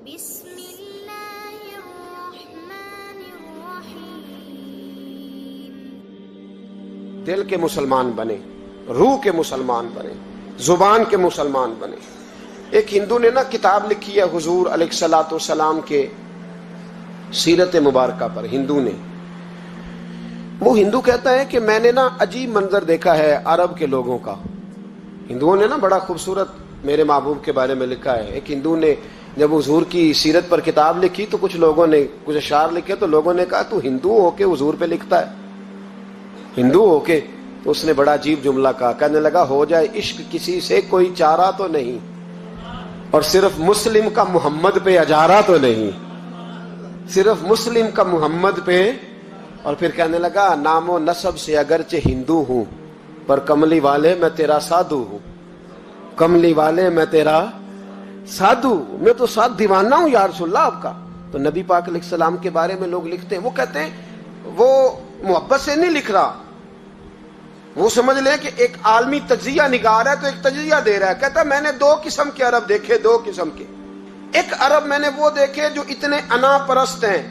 بسم اللہ الرحمن الرحیم۔ دل کے مسلمان بنے، روح کے مسلمان بنے، زبان کے مسلمان بنے۔ ایک ہندو نے کتاب لکھی ہے حضور علیہ الصلوۃ والسلام کے سیرت مبارکہ پر۔ ہندو نے، وہ ہندو کہتا ہے کہ میں نے عجیب منظر دیکھا ہے عرب کے لوگوں کا۔ ہندوؤں نے بڑا خوبصورت میرے محبوب کے بارے میں لکھا ہے۔ ایک ہندو نے جب حضور کی سیرت پر کتاب لکھی تو کچھ لوگوں نے کچھ اشعار لکھے، تو لوگوں نے کہا تو ہندو ہو کے حضور پہ لکھتا ہے، ہندو ہو کے؟ تو اس نے بڑا عجیب جملہ کہا، کہنے لگا ہو جائے عشق کسی سے کوئی چارہ تو نہیں، اور صرف مسلم کا محمد پہ اجارہ تو نہیں، صرف مسلم کا محمد پہ۔ اور پھر کہنے لگا نام و نسب سے اگرچہ ہندو ہوں پر کملی والے میں تیرا سادھو ہوں، کملی والے میں تیرا سادھو، میں تو ساتھ دیوانہ ہوں یا رسول اللہ آپ کا۔ تو نبی پاک علیہ السلام کے بارے میں لوگ لکھتے ہیں، وہ کہتے ہیں وہ محبت سے نہیں لکھ رہا، وہ سمجھ لیں کہ ایک عالمی تجزیہ نگار ہے تو ایک تجزیہ دے رہا ہے۔ کہتا ہے میں نے دو قسم کے عرب دیکھے، دو قسم کے۔ ایک عرب میں نے وہ دیکھے جو اتنے انا پرست ہیں،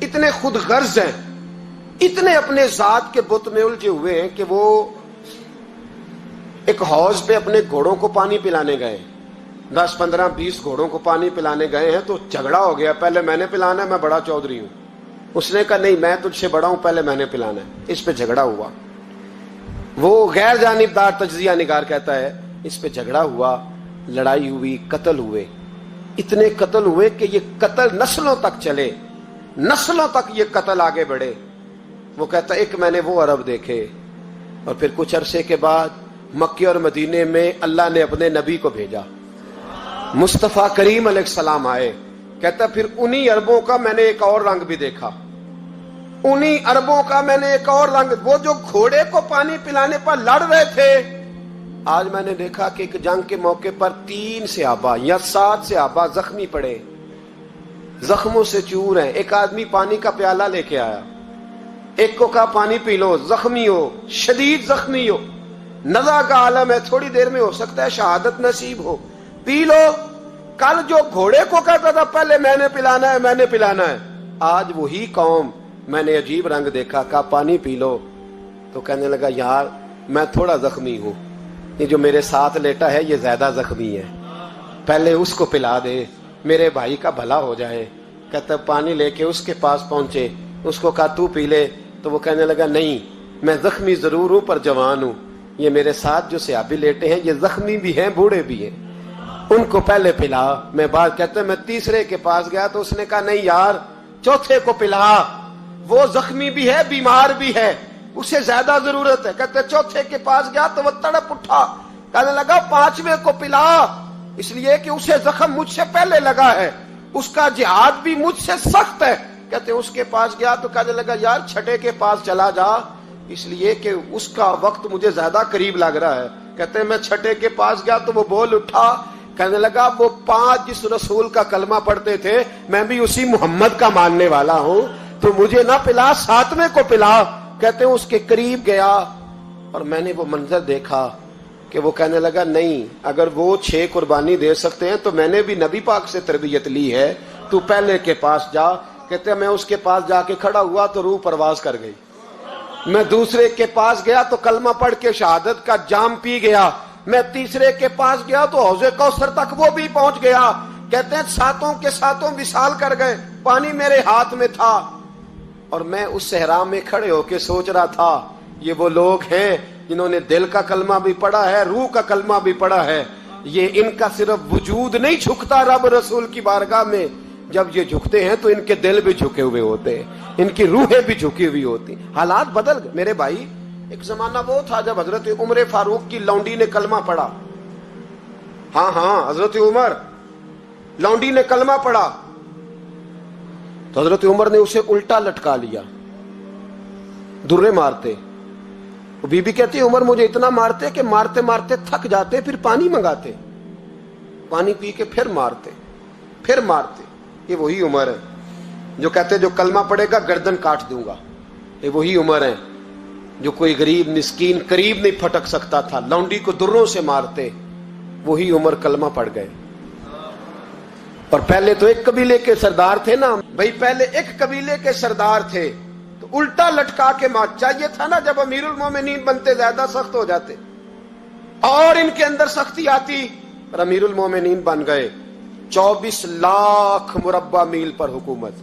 اتنے خود غرض ہیں، اتنے اپنے ذات کے بت میں الجھے ہوئے ہیں کہ وہ ایک حوض پہ اپنے گھوڑوں کو پانی پلانے گئے، 10 15 20 گھوڑوں کو پانی پلانے گئے ہیں، تو جھگڑا ہو گیا، پہلے میں نے پلانا ہے، میں بڑا چودھری ہوں۔ اس نے کہا نہیں میں تجھ سے بڑا ہوں، پہلے میں نے پلانا ہے۔ اس پہ جھگڑا ہوا، وہ غیر جانبدار تجزیہ نگار کہتا ہے اس پہ جھگڑا ہوا، لڑائی ہوئی، قتل ہوئے، اتنے قتل ہوئے کہ یہ قتل نسلوں تک چلے، نسلوں تک یہ قتل آگے بڑھے۔ وہ کہتا ہے ایک میں نے وہ عرب دیکھے، اور پھر کچھ عرصے کے بعد مکے اور مدینے میں اللہ نے اپنے نبی کو بھیجا، مصطفیٰ کریم علیہ السلام آئے۔ کہتا پھر انہی عربوں کا میں نے ایک اور رنگ بھی دیکھا، انہی عربوں کا میں نے ایک اور رنگ، وہ جو گھوڑے کو پانی پلانے پر لڑ رہے تھے، آج میں نے دیکھا کہ ایک جنگ کے موقع پر 3 صحابہ یا 7 صحابہ زخمی پڑے، زخموں سے چور ہیں۔ ایک آدمی پانی کا پیالہ لے کے آیا، ایک کو کہا پانی پی لو، زخمی ہو، شدید زخمی ہو، نزع کا عالم ہے، تھوڑی دیر میں ہو سکتا ہے شہادت نصیب ہو، پی لو۔ کل جو گھوڑے کو کہتا تھا پہلے میں نے پلانا ہے، میں نے پلانا ہے، آج وہی قوم میں نے عجیب رنگ دیکھا، کہا پانی پی لو۔ تو کہنے لگا یار میں تھوڑا زخمی ہوں، یہ جو میرے ساتھ لیٹا ہے یہ زیادہ زخمی ہے، پہلے اس کو پلا دے، میرے بھائی کا بھلا ہو جائے۔ کہتا پانی لے کے اس کے پاس پہنچے، اس کو کہا تو پی لے، تو وہ کہنے لگا نہیں میں زخمی ضرور ہوں پر جوان ہوں، یہ میرے ساتھ جو صحابی لیٹے ہیں یہ زخمی بھی ہیں بوڑھے بھی ہیں، ان کو پہلے پلا۔ میں بات کہتا ہے میں تیسرے کے پاس گیا تو اس نے کہا نہیں یار چوتھے کو پلا، وہ زخمی بھی ہے بیمار بھی ہے، اسے زیادہ ضرورت ہے۔ کہتے چوتھے کے پاس گیا تو وہ تڑپ اٹھا، کہنے لگا 5ویں کو پلا، اس لیے کہ اسے زخم مجھ سے پہلے لگا ہے، اس کا جہاد بھی مجھ سے سخت ہے۔ کہتے اس کے پاس گیا تو کہنے لگا یار 6 کے پاس چلا جا، اس لیے کہ اس کا وقت مجھے زیادہ قریب لگ رہا ہے۔ کہتے ہیں میں 6 کے پاس گیا تو وہ بول اٹھا، کہنے لگا وہ 5 جس رسول کا کلمہ پڑھتے تھے میں بھی اسی محمد کا ماننے والا ہوں، تو مجھے نہ پلا 7ویں کو پلا۔ کہتے ہیں اس کے قریب گیا اور میں نے وہ منظر دیکھا کہ وہ کہنے لگا نہیں اگر وہ 6 قربانی دے سکتے ہیں تو میں نے بھی نبی پاک سے تربیت لی ہے، تو پہلے کے پاس جا۔ کہتے ہیں میں اس کے پاس جا کے کھڑا ہوا تو روح پرواز کر گئی، میں دوسرے کے پاس گیا تو کلمہ پڑھ کے شہادت کا جام پی گیا، میں تیسرے کے پاس گیا تو حوض کوثر تک وہ بھی پہنچ گیا۔ کہتے ہیں 7 کے 7 وصال کر گئے، پانی میرے ہاتھ میں تھا، اور میں اس صحرا میں کھڑے ہو کے سوچ رہا تھا یہ وہ لوگ ہیں جنہوں نے دل کا کلمہ بھی پڑھا ہے، روح کا کلمہ بھی پڑھا ہے، یہ ان کا صرف وجود نہیں جھکتا رب رسول کی بارگاہ میں، جب یہ جھکتے ہیں تو ان کے دل بھی جھکے ہوئے ہوتے ہیں، ان کی روحیں بھی جھکی ہوئی ہوتی۔ حالات بدل گئے میرے بھائی۔ ایک زمانہ وہ تھا جب حضرت عمر فاروق کی لونڈی نے کلمہ پڑھا، ہاں حضرت عمر لونڈی نے کلمہ پڑھا تو حضرت عمر نے اسے الٹا لٹکا لیا، درے مارتے۔ بی بی کہتی عمر مجھے اتنا مارتے کہ مارتے مارتے تھک جاتے، پھر پانی منگاتے، پانی پی کے پھر مارتے پھر مارتے۔ یہ وہی عمر ہے جو کہتے جو کلمہ پڑھے گا گردن کاٹ دوں گا، یہ وہی عمر ہے جو کوئی غریب مسکین قریب نہیں پھٹک سکتا تھا، لونڈی کو دروں سے مارتے، وہی عمر کلمہ پڑھ گئے۔ اور پہلے تو ایک قبیلے کے سردار تھے نا بھائی، پہلے ایک قبیلے کے سردار تھے تو الٹا لٹکا کے مار چاہیے تھا نا، جب امیر المومنین بنتے زیادہ سخت ہو جاتے اور ان کے اندر سختی آتی، اور امیر المومنین بن گئے۔ 24 لاکھ مربع میل پر حکومت،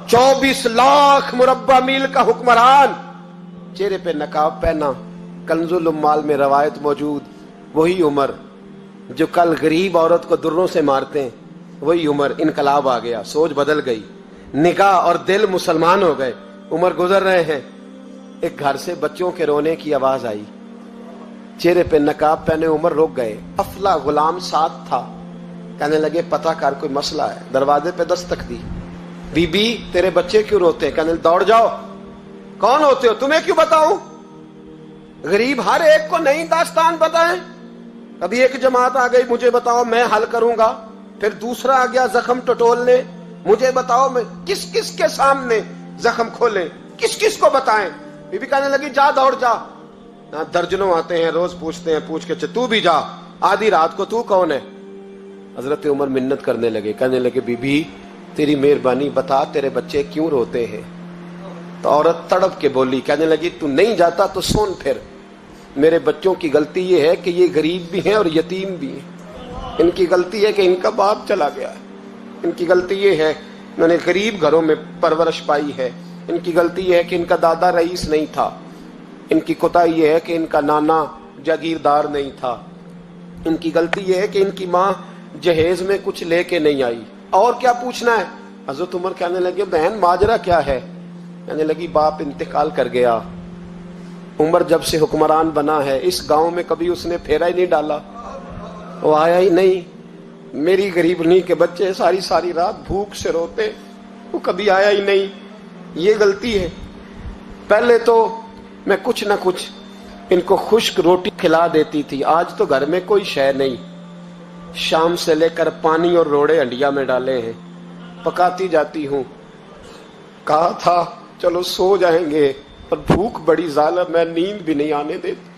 24 لاکھ مربع میل کا حکمران، چہرے پہ نقاب پہنا۔ کنز الاموال میں روایت موجود، وہی عمر جو کل غریب عورت کو دروں سے مارتے ہیں، وہی عمر۔ انقلاب آ گیا، سوچ بدل گئی، نگاہ اور دل مسلمان ہو گئے۔ عمر گزر رہے ہیں، ایک گھر سے بچوں کے رونے کی آواز آئی، چہرے پہ نقاب پہنے عمر رک گئے۔ افلا غلام ساتھ تھا، کہنے لگے پتہ کر کوئی مسئلہ ہے۔ دروازے پہ دستک دی، بی بی تیرے بچے کیوں روتے ہیں؟ کہنے دوڑ جاؤ، کون ہوتے ہو؟ تمہیں کیوں بتاؤں؟ غریب ہر ایک کو نئی داستان بتائیں۔ ابھی ایک جماعت آ گئی، مجھے بتاؤ میں حل کروں گا، پھر دوسرا آ گیا زخم ٹٹولنے، مجھے بتاؤ میں کس کس کے سامنے زخم کھولیں، کس کس کو بتائیں؟ بی بی کہنے لگی جا دوڑ جا، درجنوں آتے ہیں روز پوچھتے ہیں، پوچھ کے تو بھی جا، آدھی رات کو تو کون ہے؟ حضرت عمر منت کرنے لگے، کہنے لگے بی بی تیری مہربانی بتا تیرے بچے کیوں روتے ہیں؟ تو عورت تڑپ کے بولی، کہنے لگی تو نہیں جاتا تو سن پھر، میرے بچوں کی غلطی یہ ہے کہ یہ غریب بھی ہیں اور یتیم بھی ہیں، ان کی غلطی ہے کہ ان کا باپ چلا گیا ہے، ان کی غلطی یہ ہے انہوں نے غریب گھروں میں پرورش پائی ہے، ان کی غلطی یہ ہے کہ ان کا دادا رئیس نہیں تھا، ان کی کوتاہی یہ ہے کہ ان کا نانا جاگیردار نہیں تھا، ان کی غلطی یہ ہے کہ ان کی ماں جہیز میں کچھ لے کے نہیں آئی، اور کیا پوچھنا ہے؟ حضرت عمر کہنے لگے بہن ماجرا کیا ہے؟ کہنے لگی باپ انتقال کر گیا، عمر جب سے حکمران بنا ہے اس گاؤں میں کبھی اس نے پھیرا ہی نہیں ڈالا، وہ آیا ہی نہیں، میری غریبنی کے بچے ساری ساری رات بھوک سے روتے، وہ کبھی آیا ہی نہیں، یہ غلطی ہے۔ پہلے تو میں کچھ نہ کچھ ان کو خشک روٹی کھلا دیتی تھی، آج تو گھر میں کوئی شے نہیں، شام سے لے کر پانی اور روڑے ہنڈیا میں ڈالے ہیں، پکاتی جاتی ہوں، کہا تھا چلو سو جائیں گے پر بھوک بڑی ظالم ہے، نیند بھی نہیں آنے دیتی،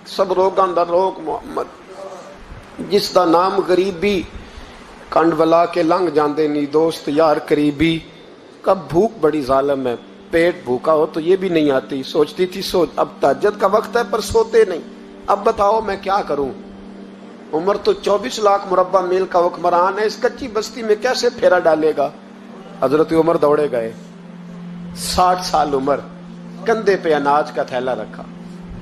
سب روگاں دا روگ محمد، جس دا نام غریبی، کنڈ ولا کے لنگ جاندے نی دوست یار قریبی، کب بھوک بڑی ظالم ہے، پیٹ بھوکا ہو تو یہ بھی نہیں آتی، سوچتی تھی سوچ اب تہجد کا وقت ہے پر سوتے نہیں، اب بتاؤ میں کیا کروں؟ عمر تو 24 لاکھ مربع میل کا حکمران ہے، اس کچی بستی میں کیسے پھیرا ڈالے گا؟ حضرت عمر دوڑے گئے، 60 سال عمر، کندھے پہ اناج کا تھیلا رکھا،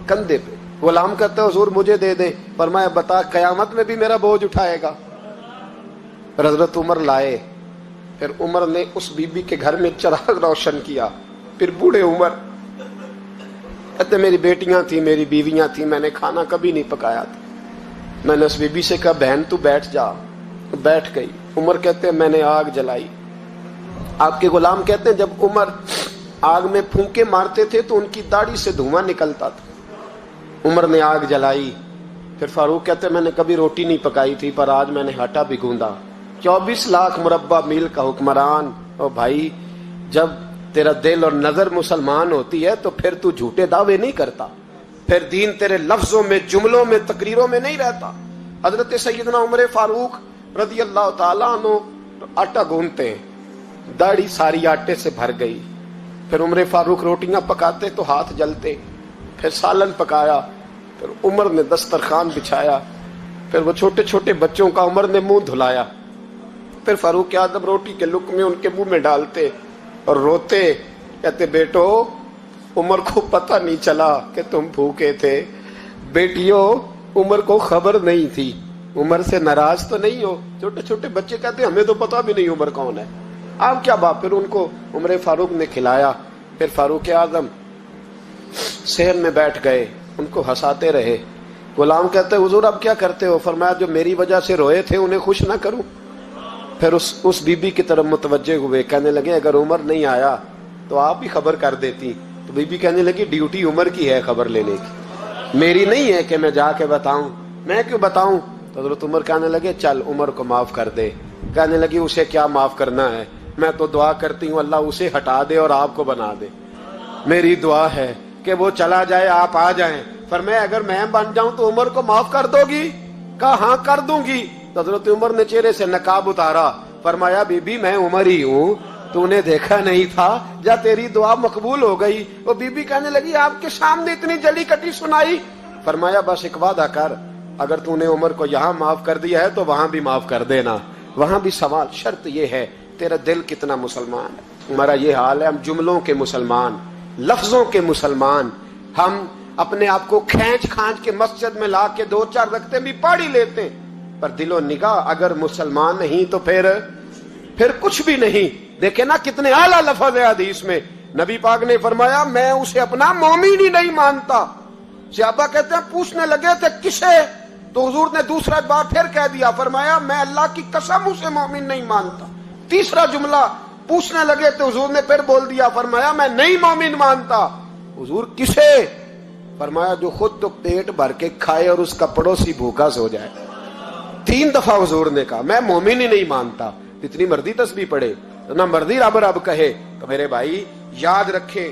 کندھے پہ، غلام کہتے حضور مجھے دے دیں، فرمایا بتا قیامت میں بھی میرا بوجھ اٹھائے گا؟ پھر حضرت عمر لائے، پھر عمر نے اس بی بی کے گھر میں چراغ روشن کیا، پھر بوڑھے عمر کہتے میری بیٹیاں تھیں، میری بیویاں تھیں، میں نے کھانا کبھی نہیں پکایا تھا، میں نے اس بی بی سے کہا بہن تو بیٹھ جا، بیٹھ گئی۔ عمر کہتے ہیں میں نے آگ جلائی، آپ کے غلام کہتے ہیں جب عمر آگ میں پھونکے مارتے تھے تو ان کی داڑھی سے دھواں نکلتا تھا، عمر نے آگ جلائی۔ پھر فاروق کہتے ہیں میں نے کبھی روٹی نہیں پکائی تھی پر آج میں نے آٹا بھی گوندا۔ 24 لاکھ مربع میل کا حکمران، اور بھائی جب تیرا دل اور نظر مسلمان ہوتی ہے تو پھر تو جھوٹے دعوے نہیں کرتا، پھر دین تیرے لفظوں میں، جملوں میں، تقریروں میں نہیں رہتا۔ حضرت سیدنا عمر فاروق رضی اللہ تعالیٰ عنہ آٹا گوندتے ہیں، داڑھی ساری آٹے سے بھر گئی، پھر عمر فاروق روٹیاں پکاتے تو ہاتھ جلتے، پھر سالن پکایا، پھر عمر نے دسترخوان بچھایا، پھر وہ چھوٹے چھوٹے بچوں کا عمر نے منہ دھلایا، پھر فاروق اعظم روٹی کے لقمے ان کے منہ میں ڈالتے اور روتے، کہتے بیٹو عمر کو پتہ نہیں چلا کہ تم بھوکے تھے، بیٹیوں عمر کو خبر نہیں تھی، عمر سے ناراض تو نہیں ہو؟ چھوٹے چھوٹے بچے کہتے ہمیں تو پتہ بھی نہیں عمر کون ہے، آپ کیا بات؟ پھر ان کو عمر فاروق نے کھلایا، پھر فاروق اعظم صحن میں بیٹھ گئے، ان کو ہنساتے رہے۔ غلام کہتے حضور اب کیا کرتے ہو؟ فرمایا جو میری وجہ سے روئے تھے انہیں خوش نہ کروں؟ پھر اس بی بی کی طرف متوجہ ہوئے، کہنے لگے اگر عمر نہیں آیا تو آپ ہی خبر کر دیتی۔ تو بی بی کہنے لگی ڈیوٹی عمر کی ہے خبر لینے کی، میری نہیں ہے کہ میں جا کے بتاؤں، میں کیوں بتاؤں؟ تو حضرت عمر کہنے لگے چل عمر کو معاف کر دے۔ کہنے لگی اسے کیا معاف کرنا ہے، میں تو دعا کرتی ہوں اللہ اسے ہٹا دے اور آپ کو بنا دے، میری دعا ہے کہ وہ چلا جائے آپ آ جائیں۔ فرمایا اگر میں بن جاؤں تو عمر کو معاف کر دو گی؟ کہا ہاں کر دوں گی۔ تو حضرت عمر نے چہرے سے نقاب اتارا، فرمایا بی بی میں عمر ہی ہوں، تو نے دیکھا نہیں تھا، جا تیری دعا مقبول ہو گئی۔ وہ بی بی کہنے لگی آپ کے سامنے اتنی جلی کٹی سنائی؟ فرمایا بس ایک وعدہ کر، اگر تو نے عمر کو یہاں معاف کر دیا ہے تو وہاں بھی معاف کر دینا۔ وہاں بھی سوال، شرط یہ ہے تیرا دل کتنا مسلمان ہے۔ ہمارا یہ حال ہے، ہم جملوں کے مسلمان، لفظوں کے مسلمان، ہم اپنے آپ کو کھینچ کھانچ کے مسجد میں لا کے 2-4 رکعتیں بھی پڑھ ہی لیتے ہیں، پر دل و نگاہ اگر مسلمان نہیں تو پھر کچھ بھی نہیں۔ دیکھیں نا کتنے اعلیٰ لفظ ہے حدیث میں، نبی پاک نے فرمایا میں اسے اپنا مومن ہی نہیں مانتا۔ صحابہ کہتے ہیں پوچھنے لگے تھے کسے، تو حضور نے دوسرا بار پھر کہہ دیا، فرمایا میں اللہ کی قسم اسے مومن نہیں مانتا۔ تیسرا جملہ پوچھنے لگے تو حضور نے پھر بول دیا، فرمایا میں نہیں مومن مانتا۔ حضور کسے؟ فرمایا جو خود تو پیٹ بھر کے کھائے اور اس کا پڑوسی بھوکا سو جائے۔ 3 دفعہ حضور نے کہا میں مومن ہی نہیں مانتا۔ جتنی مرضی تسبیح پڑھے، نہ مرضی رب رب کہے، تو میرے بھائی یاد رکھیں